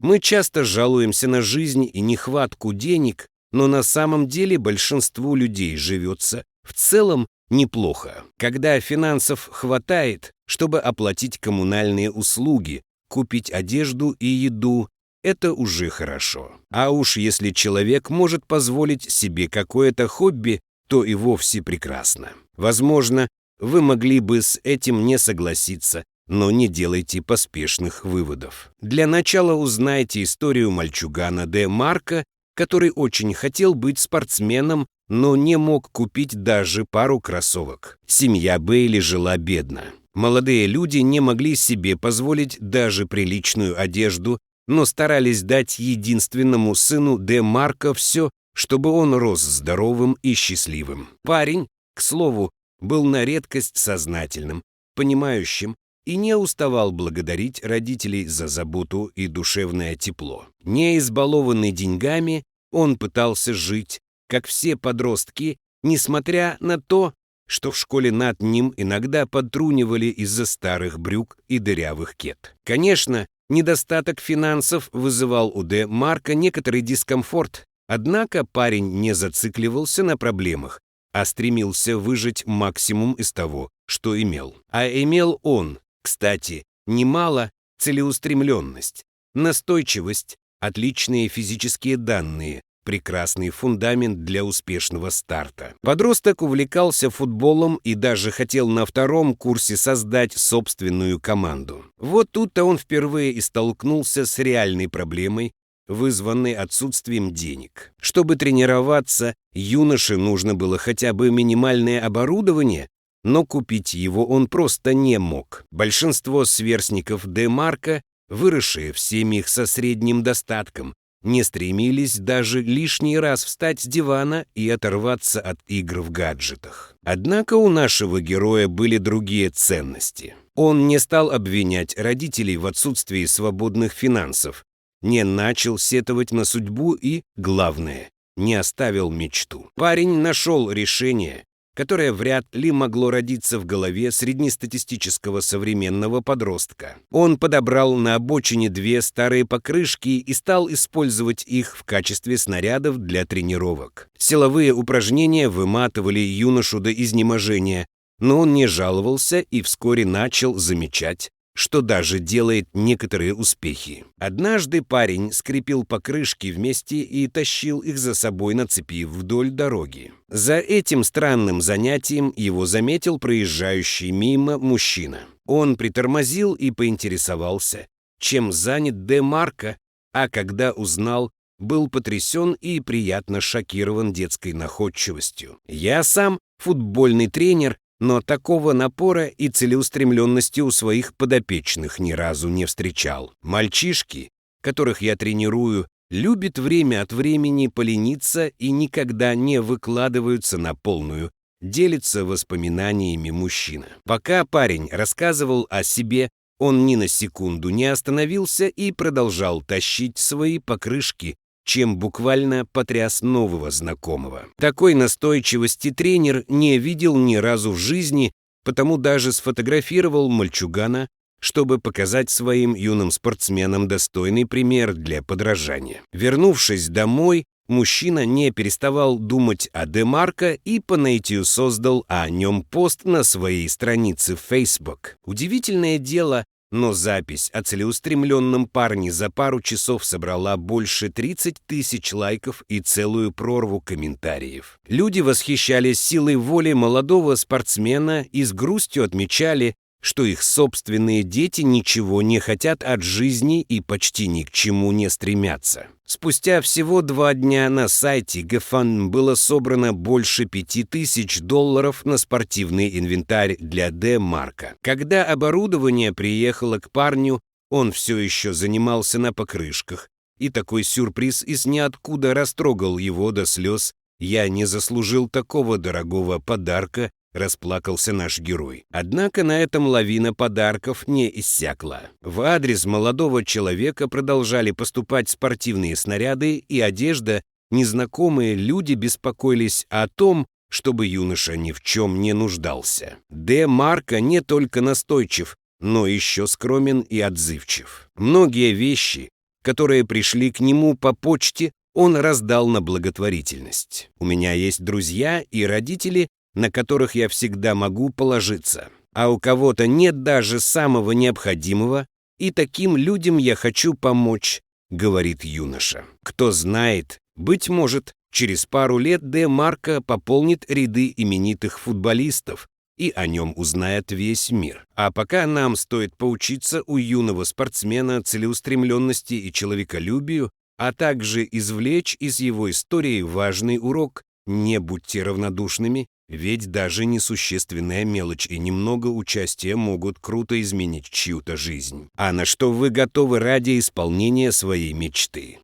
Мы часто жалуемся на жизнь и нехватку денег, но на самом деле большинству людей живется в целом неплохо. Когда финансов хватает, чтобы оплатить коммунальные услуги, купить одежду и еду, это уже хорошо. А уж если человек может позволить себе какое-то хобби, то и вовсе прекрасно. Возможно, вы могли бы с этим не согласиться, но не делайте поспешных выводов. Для начала узнайте историю мальчугана Де Марко, который очень хотел быть спортсменом, но не мог купить даже пару кроссовок. Семья Бейли жила бедно. Молодые люди не могли себе позволить даже приличную одежду, но старались дать единственному сыну Де Марко все, чтобы он рос здоровым и счастливым. Парень, к слову, был на редкость сознательным, понимающим и не уставал благодарить родителей за заботу и душевное тепло. Не избалованный деньгами, он пытался жить, как все подростки, несмотря на то, что в школе над ним иногда подтрунивали из-за старых брюк и дырявых кет. Конечно, недостаток финансов вызывал у Де Марко некоторый дискомфорт, однако парень не зацикливался на проблемах, а стремился выжать максимум из того, что имел. А имел он, кстати, немало: целеустремленность, настойчивость, отличные физические данные, прекрасный фундамент для успешного старта. Подросток увлекался футболом и даже хотел на втором курсе создать собственную команду. Вот тут-то он впервые и столкнулся с реальной проблемой, вызванной отсутствием денег. Чтобы тренироваться, юноше нужно было хотя бы минимальное оборудование, но купить его он просто не мог. Большинство сверстников Де Марко, выросшие в семьях со средним достатком, не стремились даже лишний раз встать с дивана и оторваться от игр в гаджетах. Однако у нашего героя были другие ценности. Он не стал обвинять родителей в отсутствии свободных финансов, не начал сетовать на судьбу и, главное, не оставил мечту. Парень нашел решение, которое вряд ли могло родиться в голове среднестатистического современного подростка. Он подобрал на обочине 2 старые покрышки и стал использовать их в качестве снарядов для тренировок. Силовые упражнения выматывали юношу до изнеможения, но он не жаловался и вскоре начал замечать, что даже делает некоторые успехи. Однажды парень скрепил покрышки вместе и тащил их за собой на цепи вдоль дороги. За этим странным занятием его заметил проезжающий мимо мужчина. Он притормозил и поинтересовался, чем занят Де Марко, а когда узнал, был потрясен и приятно шокирован детской находчивостью. «Я сам футбольный тренер, но такого напора и целеустремленности у своих подопечных ни разу не встречал. Мальчишки, которых я тренирую, любят время от времени полениться и никогда не выкладываются на полную», делится воспоминаниями мужчина. Пока парень рассказывал о себе, он ни на секунду не остановился и продолжал тащить свои покрышки, чем буквально потряс нового знакомого. Такой настойчивости тренер не видел ни разу в жизни, потому даже сфотографировал мальчугана, чтобы показать своим юным спортсменам достойный пример для подражания. Вернувшись домой, мужчина не переставал думать о Де Марко и по наитию создал о нем пост на своей странице в Facebook. Удивительное дело, но запись о целеустремленном парне за пару часов собрала больше 30 000 лайков и целую прорву комментариев. Люди восхищались силой воли молодого спортсмена и с грустью отмечали, что их собственные дети ничего не хотят от жизни и почти ни к чему не стремятся. Спустя всего 2 дня на сайте GoFundMe было собрано больше $5000 на спортивный инвентарь для Де Марко. Когда оборудование приехало к парню, он все еще занимался на покрышках, и такой сюрприз из ниоткуда растрогал его до слез. «Я не заслужил такого дорогого подарка», — расплакался наш герой. Однако на этом лавина подарков не иссякла. В адрес молодого человека продолжали поступать спортивные снаряды и одежда. Незнакомые люди беспокоились о том, чтобы юноша ни в чем не нуждался. Де Марко не только настойчив, но еще скромен и отзывчив. Многие вещи, которые пришли к нему по почте, он раздал на благотворительность. У меня есть друзья и родители, на которых я всегда могу положиться. А у кого-то нет даже самого необходимого, и таким людям я хочу помочь, говорит юноша. Кто знает, быть может, через пару лет Де Марко пополнит ряды именитых футболистов, и о нем узнает весь мир. А пока нам стоит поучиться у юного спортсмена целеустремленности и человеколюбию, а также извлечь из его истории важный урок: не будьте равнодушными, ведь даже несущественная мелочь и немного участия могут круто изменить чью-то жизнь. А на что вы готовы ради исполнения своей мечты?